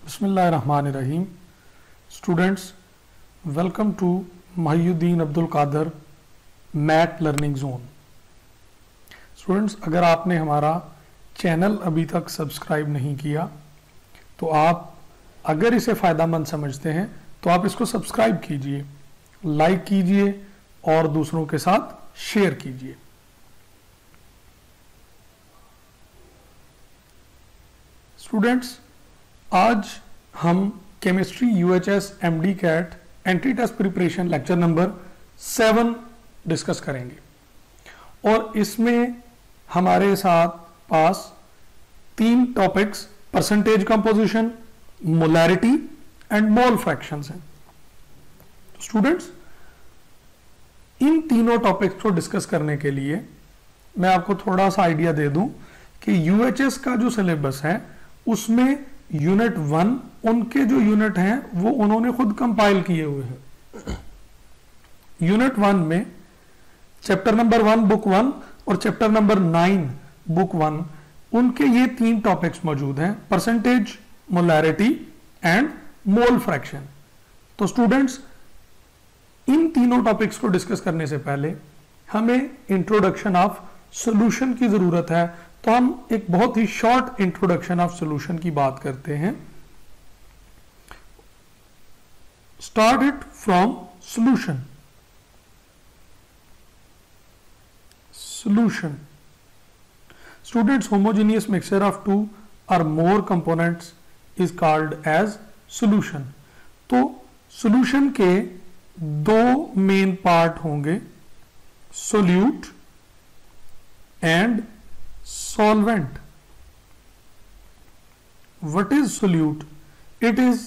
बिस्मिल्लाहिर्रहमानिर्रहीम। Students, welcome to Mohiuddin Abdul Qadir math learning zone. Students, अगर आपने हमारा चैनल अभी तक सब्सक्राइब नहीं किया तो आप अगर इसे फ़ायदामंद समझते हैं तो आप इसको सब्सक्राइब कीजिए, लाइक कीजिए और दूसरों के साथ शेयर कीजिए। स्टूडेंट्स, आज हम chemistry UHS MD CAT entry test preparation lecture number 7 discuss करेंगे और इसमें हमारे साथ पास 3 topics percentage composition, molarity and mole fractions हैं। स्टूडेंट्स, इन तीनों टॉपिक्स को डिस्कस करने के लिए मैं आपको थोड़ा सा आइडिया दे दूं कि यूएचएस का जो सिलेबस है उसमें यूनिट 1 उनके जो यूनिट हैं वो उन्होंने खुद कंपाइल किए हुए हैं। यूनिट 1 में चैप्टर नंबर 1 बुक 1 और चैप्टर नंबर 9 बुक 1 उनके ये 3 टॉपिक्स मौजूद हैं, percentage, molarity and mole fraction. तो स्टूडेंट्स, इन तीनों टॉपिक्स को डिस्कस करने से पहले हमें इंट्रोडक्शन ऑफ सॉल्यूशन की जरूरत है, तो हम एक बहुत ही शॉर्ट इंट्रोडक्शन ऑफ सॉल्यूशन की बात करते हैं। Start it from solution. Solution students, homogeneous mixture of 2 और more components is called as solution. तो सॉल्यूशन के 2 मेन पार्ट होंगे, solute and solvent. What is solute? It is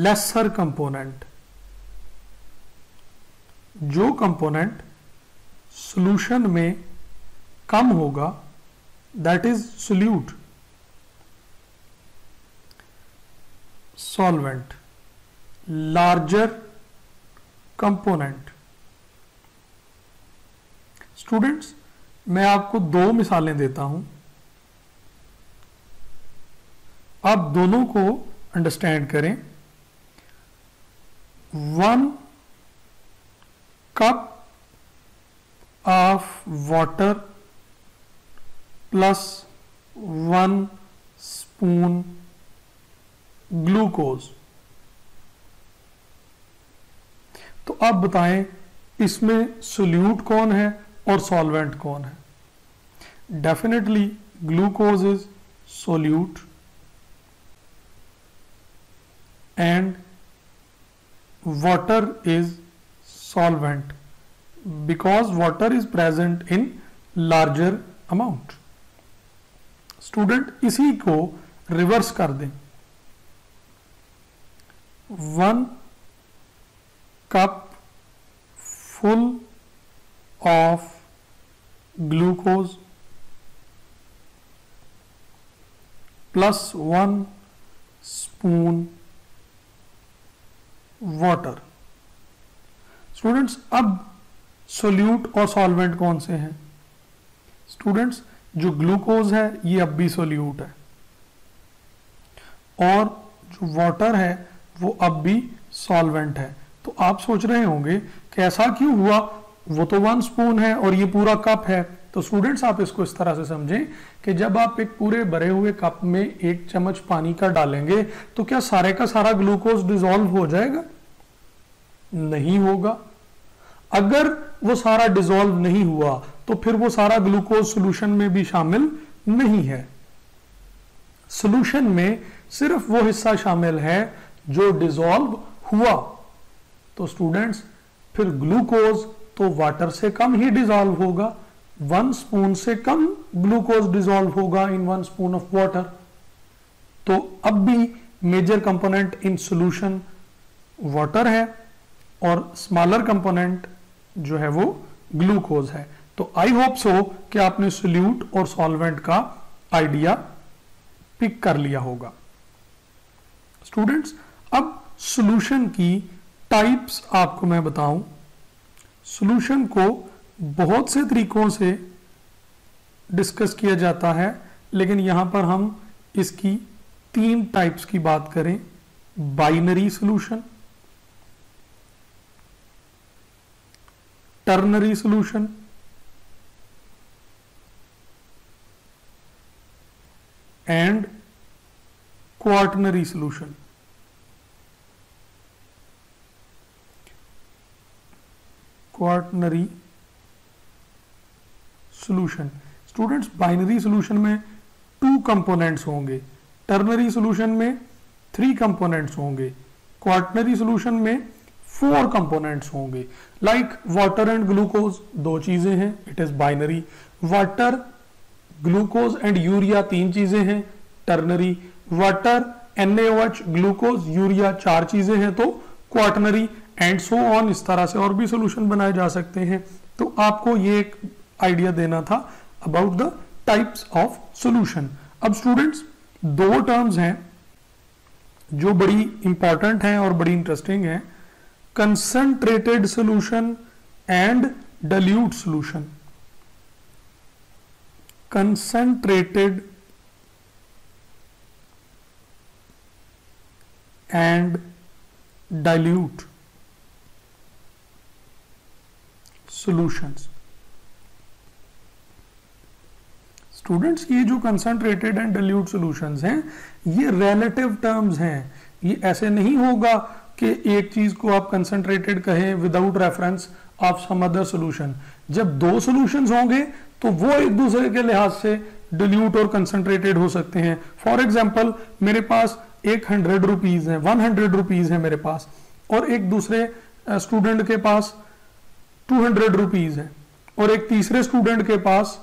lesser component. जो component solution में कम होगा that is solute. Solvent, larger component. Students, मैं आपको 2 मिसालें देता हूं, आप दोनों को अंडरस्टैंड करें। 1 cup of water plus 1 spoon glucose. तो आप बताएं इसमें सोल्यूट कौन है और सॉल्वेंट कौन है? Definitely glucose is solute and water is solvent because water is present in larger amount. Student, इसी को रिवर्स कर दें। 1 cup full of glucose plus 1 spoon water। Students, अब सोल्यूट और सॉल्वेंट कौन से हैं? स्टूडेंट्स, जो ग्लूकोज है ये अब भी सोल्यूट है और जो वाटर है वो अब भी सॉल्वेंट है। तो आप सोच रहे होंगे कि ऐसा क्यों हुआ, वो तो 1 स्पून है और ये पूरा कप है। तो स्टूडेंट्स, आप इसको इस तरह से समझें कि जब आप एक पूरे भरे हुए कप में 1 चम्मच पानी का डालेंगे तो क्या सारे का सारा ग्लूकोज डिसॉल्व हो जाएगा? नहीं होगा। अगर वो सारा डिसॉल्व नहीं हुआ तो फिर वो सारा ग्लूकोज सॉल्यूशन में भी शामिल नहीं है। सॉल्यूशन में सिर्फ वो हिस्सा शामिल है जो डिसॉल्व हुआ। तो स्टूडेंट्स, फिर ग्लूकोज तो वाटर से कम ही डिसॉल्व होगा, 1 स्पून से कम ग्लूकोज डिसॉल्व होगा इन 1 स्पून ऑफ वाटर। तो अब भी major component in solution water है और स्मॉलर कंपोनेंट जो है वो ग्लूकोज है। तो आई होप सो कि आपने सोल्यूट और सॉल्वेंट का आइडिया पिक कर लिया होगा। स्टूडेंट्स, अब सॉल्यूशन की टाइप्स आपको मैं बताऊं। सॉल्यूशन को बहुत से तरीकों से डिस्कस किया जाता है, लेकिन यहां पर हम इसकी तीन टाइप्स की बात करें, binary solution, ternary solution and quaternary solution. Quaternary solution students, binary solution में 2 कंपोनेंट्स होंगे, टर्नरी सॉल्यूशन में 3 कंपोनेंट्स होंगे, क्वार्टनरी सॉल्यूशन में 4 कंपोनेंट्स होंगे। लाइक वाटर एंड ग्लूकोज 2 चीजें हैं, it is binary. Water, glucose and urea 3 चीजें हैं, ternary. Water, NaOH, glucose, urea 4 चीजें हैं तो क्वार्टनरी, एंड सो ऑन। इस तरह से और भी सॉल्यूशन बनाए जा सकते हैं। तो आपको ये एक आइडिया देना था about the types of solution. अब स्टूडेंट्स 2 टर्म्स हैं जो बड़ी इंपॉर्टेंट हैं और बड़ी इंटरेस्टिंग हैं, concentrated solution and dilute solution. Concentrated and dilute solutions. Students ये जो कंसंट्रेटेड एंड डाइल्यूट सॉल्यूशंस हैं ये रिलेटिव टर्म्स हैं। ये ऐसे नहीं होगा कि एक चीज को आप कंसंट्रेटेड कहें without reference of some other solution. जब 2 सॉल्यूशंस होंगे तो वो एक दूसरे के लिहाज से डाइल्यूट और कंसंट्रेटेड हो सकते हैं। फॉर एग्जांपल मेरे पास एक 100 रुपीज है, 100 रुपीज है मेरे पास, और एक दूसरे स्टूडेंट के पास 200 रुपीज है, और एक तीसरे स्टूडेंट के पास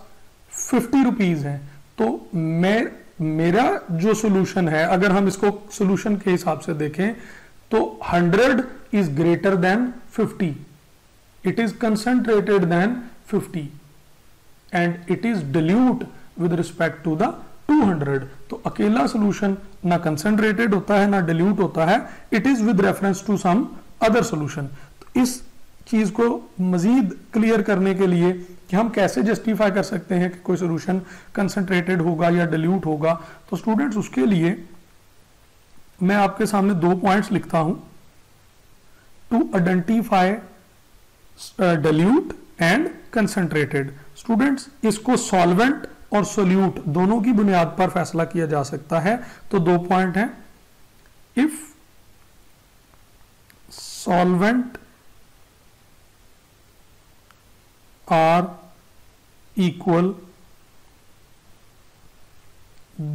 50 रुपीज है। तो मेरा जो सॉल्यूशन है, अगर हम इसको सॉल्यूशन के हिसाब से देखें तो 100 is greater than 50, it is concentrated than 50 and it is dilute with respect to the 200। तो अकेला सॉल्यूशन ना कंसंट्रेटेड होता है ना डाइल्यूट होता है, it is with reference to some other solution. तो इस चीज को मजीद क्लियर करने के लिए कि हम कैसे जस्टिफाई कर सकते हैं कि कोई सॉल्यूशन कंसंट्रेटेड होगा या डाइल्यूट होगा, तो स्टूडेंट्स उसके लिए मैं आपके सामने 2 पॉइंट्स लिखता हूं। To identify dilute and concentrated. Students इसको सॉल्वेंट और सोल्यूट दोनों की बुनियाद पर फैसला किया जा सकता है। तो 2 पॉइंट हैं, if solvent are equal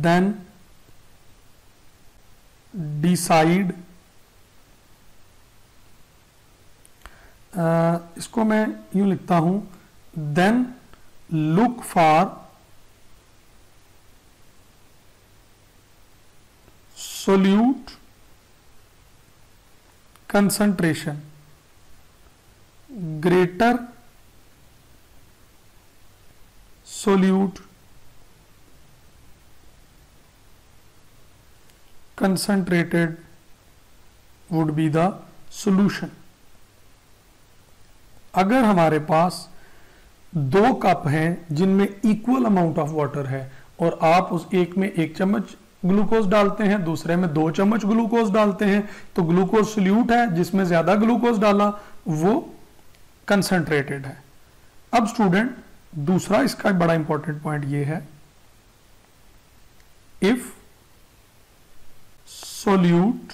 then decide, इसको मैं यूं लिखता हूं, then look for solute concentration greater solute concentrated would be the solution। अगर हमारे पास 2 कप हैं जिनमें इक्वल अमाउंट ऑफ वाटर है और आप उस एक में 1 चम्मच ग्लूकोज डालते हैं, दूसरे में 2 चम्मच ग्लूकोज डालते हैं, तो ग्लूकोज सोल्यूट है, जिसमें ज्यादा ग्लूकोज डाला वो कंसंट्रेटेड है। अब स्टूडेंट दूसरा इसका बड़ा इंपॉर्टेंट पॉइंट ये है, if solute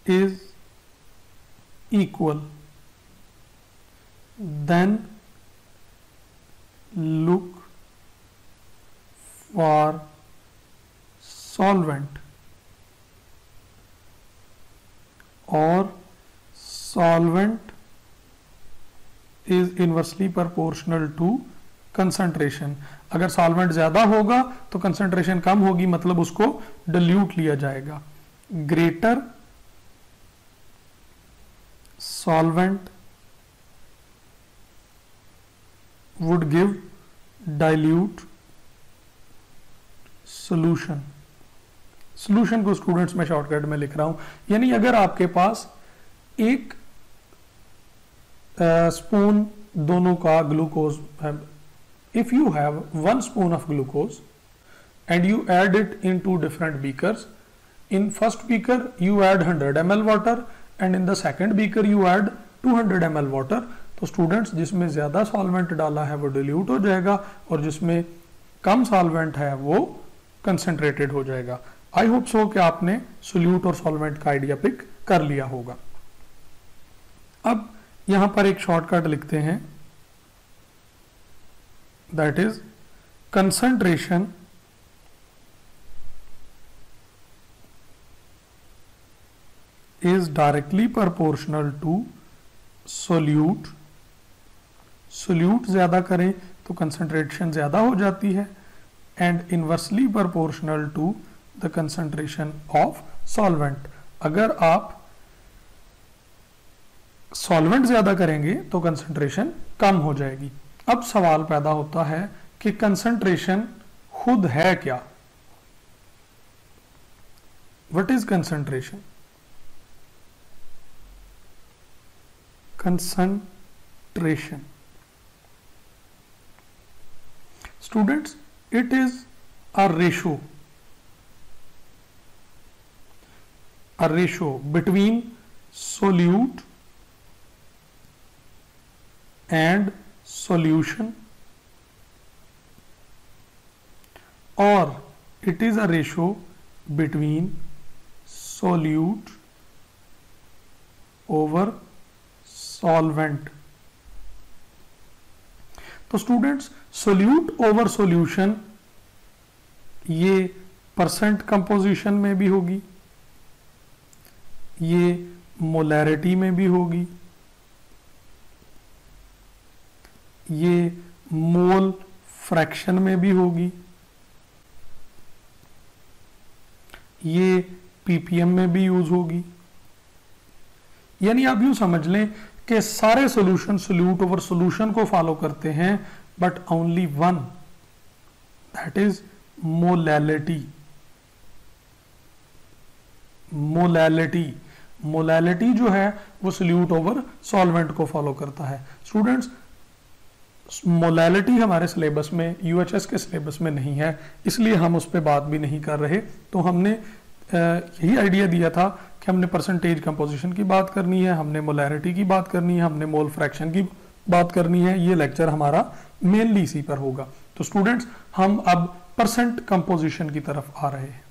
is equal then look for solvent और solvent is inversely proportional to concentration. अगर सॉल्वेंट ज्यादा होगा तो कंसंट्रेशन कम होगी, मतलब उसको डाइल्यूट लिया जाएगा। Greater solvent would give dilute solution. Solution को स्टूडेंट्स में शॉर्टकट में लिख रहा हूं, यानी अगर आपके पास 1 स्पून दोनों का ग्लूकोज है, if you have 1 spoon of glucose and you add it in 2 different beakers, in first beaker you add 100 ml water and in the second beaker you add 200 ml water, तो students जिसमें ज्यादा solvent डाला है वो dilute हो जाएगा और जिसमें कम सॉल्वेंट है वो कंसंट्रेटेड हो जाएगा। आई होप सो कि आपने सोल्यूट और सॉल्वेंट का आइडिया पिक कर लिया होगा। अब यहां पर एक शॉर्टकट लिखते हैं, that is concentration is directly proportional to solute. Solute ज्यादा करें तो कंसंट्रेशन ज्यादा हो जाती है, and inversely proportional to the concentration of solvent. अगर आप सॉल्वेंट ज्यादा करेंगे तो कंसंट्रेशन कम हो जाएगी। अब सवाल पैदा होता है कि कंसंट्रेशन खुद है क्या? What is concentration? Concentration students, it is a ratio between solute and solution, or it is a ratio between solute over solvent। तो स्टूडेंट्स, सोल्यूट ओवर सॉल्यूशन ये परसेंट कंपोजिशन में भी होगी, ये मोलैरिटी में भी होगी, ये मोल फ्रैक्शन में भी होगी, ये पीपीएम में भी यूज होगी। यानी आप यूं समझ लें कि सारे सॉल्यूशन सोल्यूट ओवर सॉल्यूशन को फॉलो करते हैं, but only one, that is molality. Molality जो है वो सोल्यूट ओवर सॉल्वेंट को फॉलो करता है। स्टूडेंट्स, मोलैलिटी हमारे सिलेबस में, यूएचएस के सिलेबस में नहीं है, इसलिए हम उस पर बात भी नहीं कर रहे। तो हमने यही आइडिया दिया था कि हमने परसेंटेज कंपोजिशन की बात करनी है, हमने मोलैरिटी की बात करनी है, हमने मोल फ्रैक्शन की बात करनी है। ये लेक्चर हमारा मेनली इसी पर होगा। तो स्टूडेंट्स, हम अब परसेंट कंपोजिशन की तरफ आ रहे हैं।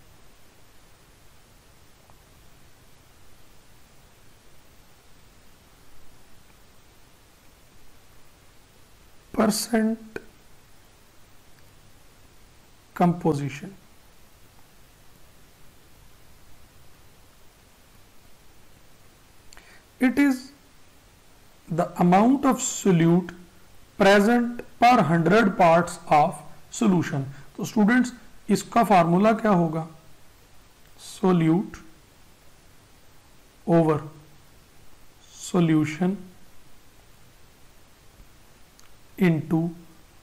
Percent composition, it is the amount of solute present per 100 parts of solution। तो स्टूडेंट्स, इसका फार्मूला क्या होगा? Solute over solution into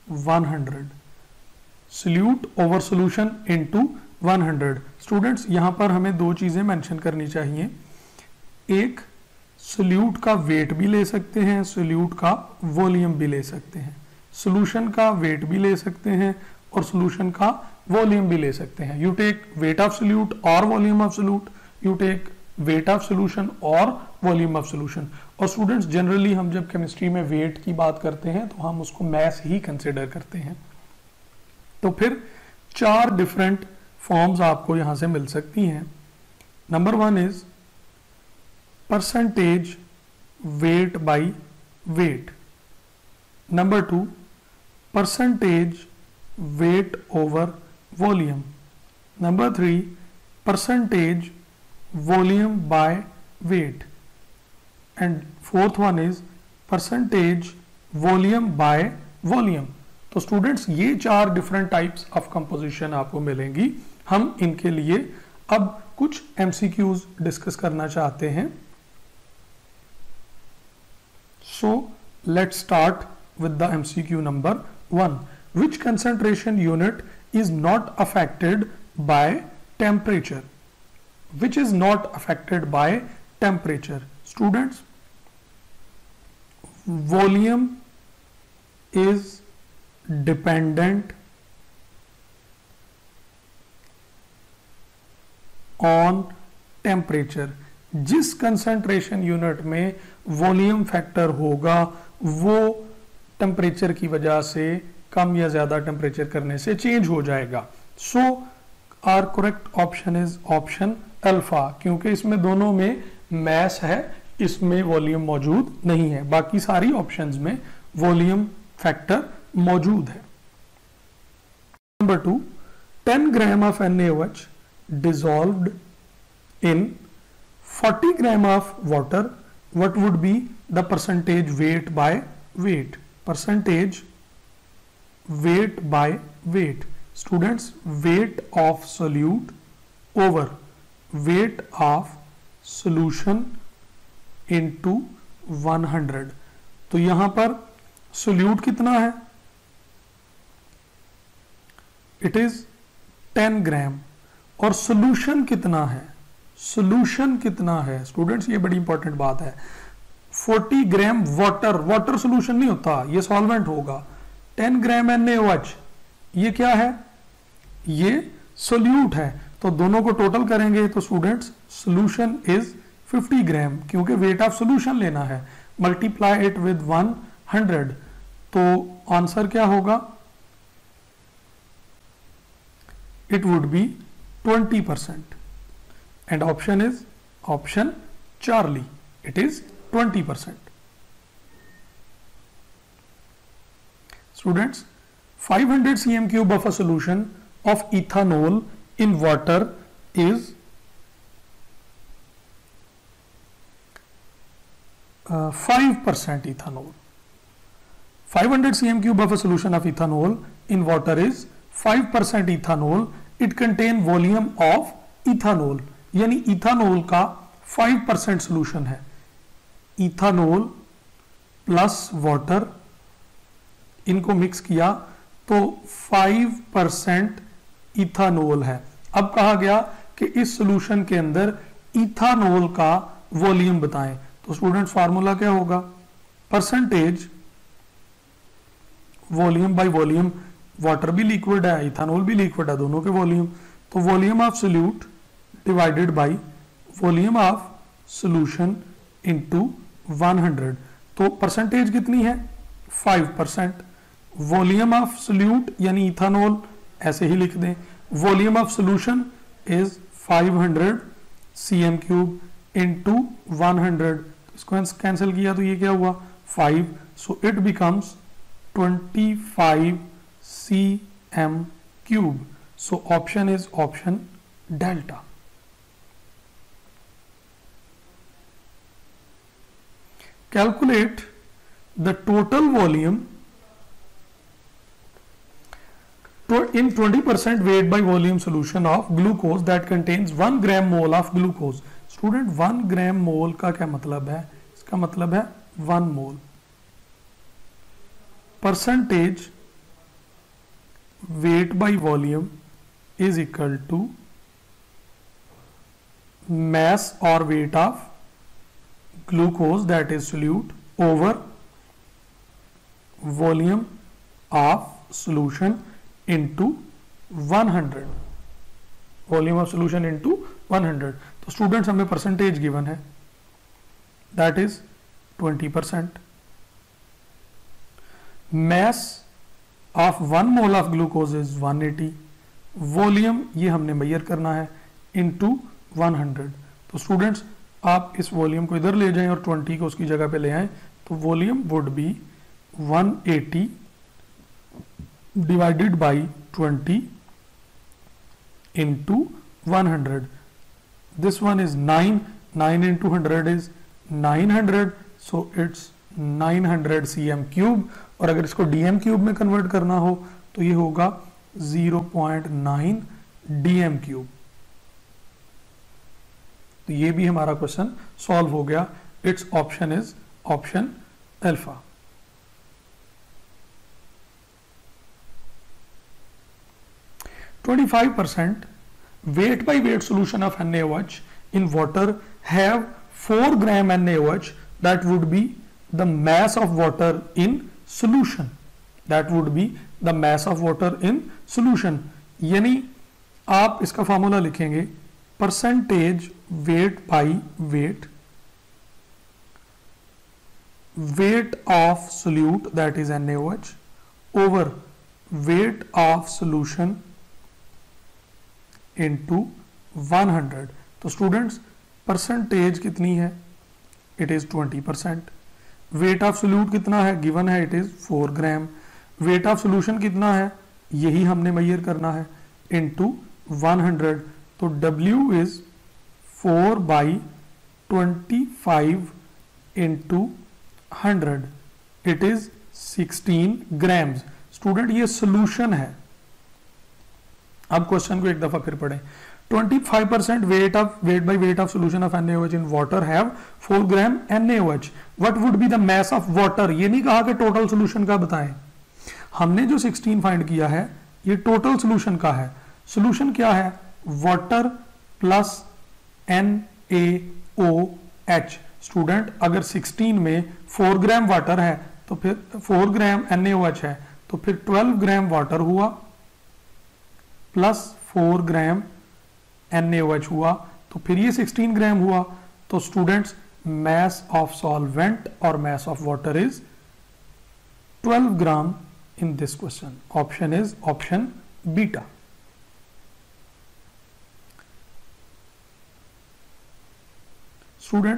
100। Solute over solution into 100। Students, यहां पर हमें दो चीजें मेंशन करनी चाहिए। एक, सोल्यूट का वेट भी ले सकते हैं, सोल्यूट का वॉल्यूम भी ले सकते हैं। सॉल्यूशन का वेट भी ले सकते हैं और सॉल्यूशन का वॉल्यूम भी ले सकते हैं। You take weight of solute और volume of solute, you take weight of solution और वॉल्यूम ऑफ सॉल्यूशन। और स्टूडेंट्स, जनरली हम जब केमिस्ट्री में वेट की बात करते हैं तो हम उसको मैस ही कंसिडर करते हैं। तो फिर 4 डिफरेंट फॉर्म्स आपको यहां से मिल सकती हैं। Number 1 is percentage weight by weight। Number 2, percentage weight over volume। Number 3, percentage volume by weight। And fourth one is percentage volume by volume। तो स्टूडेंट्स, ये 4 डिफरेंट टाइप्स ऑफ कंपोजिशन आपको मिलेंगी। हम इनके लिए अब कुछ MCQs डिस्कस करना चाहते हैं। So let's start with the MCQ number 1. Which concentration unit is not affected by temperature? Which is not affected by temperature? Students, volume is dependent on temperature. जिस कंसंट्रेशन यूनिट में volume factor होगा वो temperature की वजह से कम या ज्यादा temperature करने से चेंज हो जाएगा। So our correct option is option alpha, क्योंकि इसमें दोनों में मैस है, इसमें वॉल्यूम मौजूद नहीं है। बाकी सारी ऑप्शंस में वॉल्यूम फैक्टर मौजूद है। Number 2, 10 gram of NaOH dissolved in 40 gram of water, what would be the percentage weight by weight? Percentage weight by weight. Students, weight of solute over weight of solution into 100। तो यहां पर solute कितना है? It is 10 ग्राम। और solution कितना है? Solution कितना है स्टूडेंट्स, ये बड़ी इंपॉर्टेंट बात है। 40 ग्राम वाटर, वाटर सोल्यूशन नहीं होता, ये सॉल्वेंट होगा। 10 ग्राम NaOH, ये क्या है? ये सोल्यूट है। तो दोनों को टोटल करेंगे तो स्टूडेंट्स सोल्यूशन इज 50 ग्राम, क्योंकि वेट ऑफ सोल्यूशन लेना है। मल्टीप्लाई इट विद 100, तो आंसर क्या होगा? It would be 20%, and option is option Charlie. It is 20%. Students, 500 cm cube of a solution of ethanol in water is 5% ethanol. 500 cm cube of a solution of ethanol in water is 5% ethanol. It contain volume of ethanol, यानी ethanol का 5% solution है। Ethanol plus water, इनको mix किया तो 5% ethanol है। अब कहा गया कि इस सोल्यूशन के अंदर इथानोल का वॉल्यूम बताएं, तो स्टूडेंट्स फार्मूला क्या होगा? Percentage volume by volume. Water भी लिक्विड है, इथानोल भी लिक्विड है, दोनों के वॉल्यूम। तो volume of solute divided by volume of solution into 100। तो परसेंटेज कितनी है? 5%। वॉल्यूम ऑफ सोल्यूट यानी इथानोल ऐसे ही लिख दें, volume of solution is 500 cm cube into 100। इसको कैंसिल किया तो ये क्या हुआ? 5। So it becomes 25 cm cube. So option is option delta. Calculate the total volume in 20% weight by volume solution of glucose that contains 1 gram mole of glucose. Student, 1 gram mole का क्या मतलब है? इसका मतलब है 1 mole। Percentage weight by volume is equal to mass or weight of glucose, that is solute, over volume of solution into 100। Volume of solution into 100। तो students हमें percentage given है, that is 20%। Mass of 1 mole of glucose is 180। Volume ये हमने major करना है into 100। तो students आप इस वॉल्यूम को इधर ले जाएं और 20 को उसकी जगह पे ले आएं, तो volume would be 180 divided by 20 into 100. This one is 9. 9 into 100 is 900. So it's 900 cm cube. और अगर इसको dm क्यूब में कन्वर्ट करना हो तो ये होगा 0.9 dm क्यूब। तो ये भी हमारा क्वेश्चन सॉल्व हो गया। It's option is option alpha. %, weight by weight solution of NaOH in water have 4 gram NaOH, that would be the mass of water in solution, that would be the mass of water in solution, यानी आप इसका formula लिखेंगे percentage weight by wait, weight of solute that is NaOH over weight of solution into 100. तो students percentage कितनी है, it is 20%. Wait of solute कितना है, given है, it is 4 gram. Weight of solution कितना है, यही हमने मेजर करना है, इनटू 100. तो W is 4/25 into 100, it is 16 grams. Student ये सोल्यूशन है. अब क्वेश्चन को एक दफा फिर पढ़ें. 25% weight by weight of solution of NaOH in water have 4 gram NaOH. What would be the mass of water? ये नहीं कहा कि टोटल सोल्यूशन का बताएं. हमने जो 16 फाइंड किया है ये टोटल सोल्यूशन का है. सोल्यूशन क्या है, वाटर प्लस NaOH. स्टूडेंट अगर 16 में 4 ग्राम वाटर है तो फिर 4 ग्राम NaOH है तो फिर 12 ग्राम वाटर हुआ प्लस 4 ग्राम NaOH हुआ, तो फिर ये 16 ग्राम हुआ. तो students mass of solvent or mass of water is 12 gram in this question. Option is option beta. Student